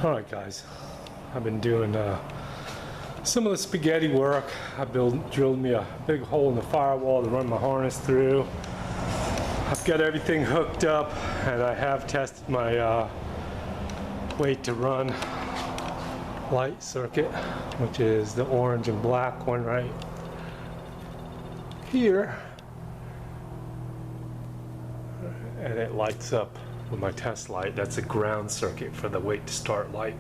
Alright guys, I've been doing some of the spaghetti work. I drilled me a big hole in the firewall to run my harness through. I've got everything hooked up and I have tested my weight to run light circuit, which is the orange and black one right here. And it lights up with my test light. That's a ground circuit for the wait to start light.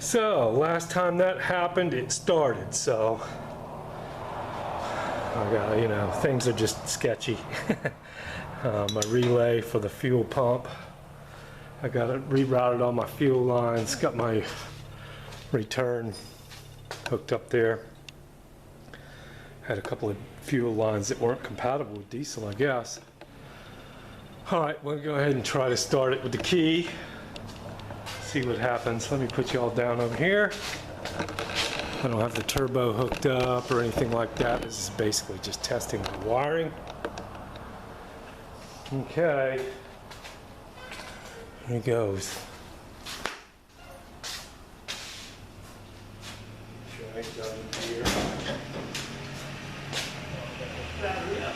So last time that happened, it started. So I got, things are just sketchy. My relay for the fuel pump, I got it rerouted on my fuel lines. Got my return hooked up there. Had a couple of fuel lines that weren't compatible with diesel, I guess. Alright, we'll go ahead and try to start it with the key. See what happens. Let me put you all down over here. I don't have the turbo hooked up or anything like that. This is basically just testing the wiring. Okay. Here it goes. Right down here. Battery up.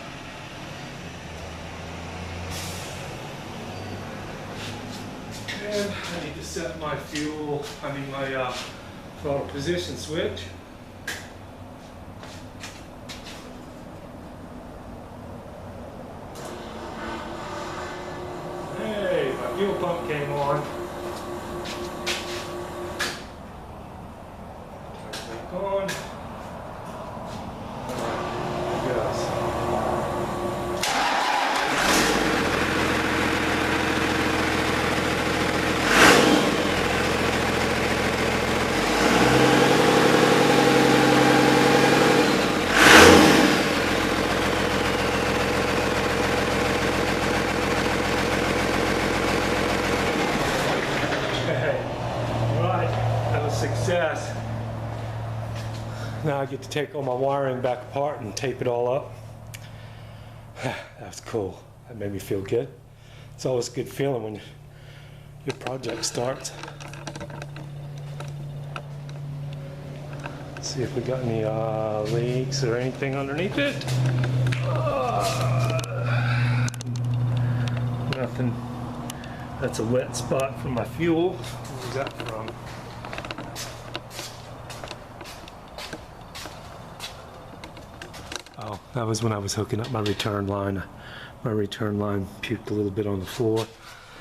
And I need to set my my throttle position switch. Hey, my fuel pump came on. Turn it back on. There it goes. Success. Now I get to take all my wiring back apart and tape it all up. That's cool. That made me feel good. It's always a good feeling when your project starts. Let's see if we got any leaks or anything underneath it. Nothing. That's a wet spot from my fuel. Where's that from? Oh, that was when I was hooking up my return line. My return line puked a little bit on the floor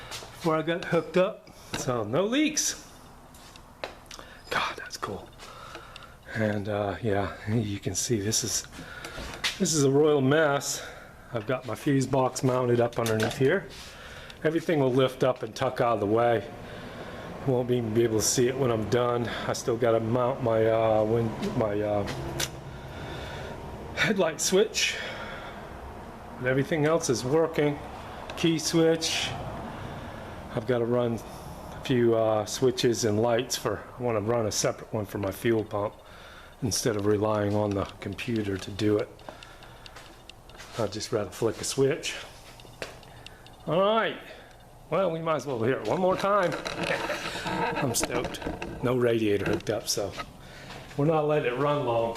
before I got hooked up. So no leaks. God, that's cool. And yeah, you can see this is a royal mess. I've got my fuse box mounted up underneath here. Everything will lift up and tuck out of the way. Won't even be able to see it when I'm done. I still got to mount my headlight switch, and everything else is working. Key switch. I've got to run a few switches and lights I want to run a separate one for my fuel pump instead of relying on the computer to do it. I'd just rather flick a switch. Alright, well, we might as well hear it one more time. I'm stoked. No radiator hooked up, so we're not letting it run long.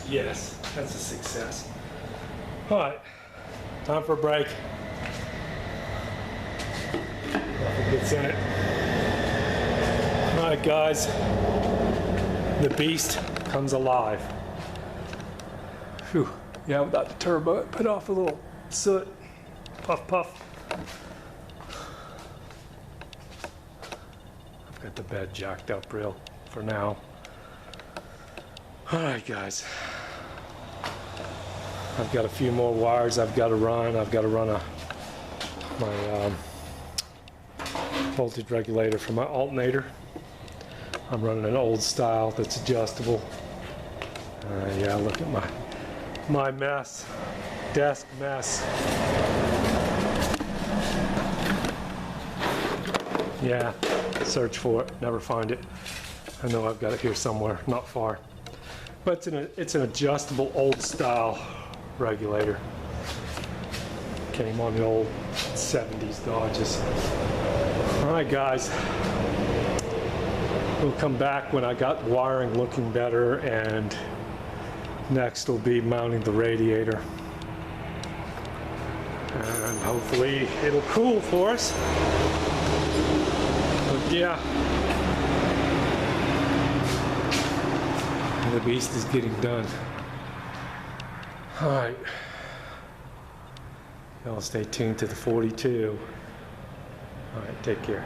Yes, that's a success. Alright, time for a break. Nothing gets in it. Alright guys, the beast comes alive. Whew. Yeah, without the turbo, it put off a little soot. Puff, puff. I've got the bed jacked up real for now. Alright guys. I've got a few more wires I've got to run. I've got to run my voltage regulator for my alternator. I'm running an old style that's adjustable. Yeah, look at my mess, desk mess. Yeah, search for it, never find it. I know I've got it here somewhere, not far. But it's an adjustable old style regulator. Came on the old 70s Dodges. All right, guys. We'll come back when I got wiring looking better, and next will be mounting the radiator. And hopefully it'll cool for us. But yeah, the beast is getting done. All right. Y'all stay tuned to the 42. All right, take care.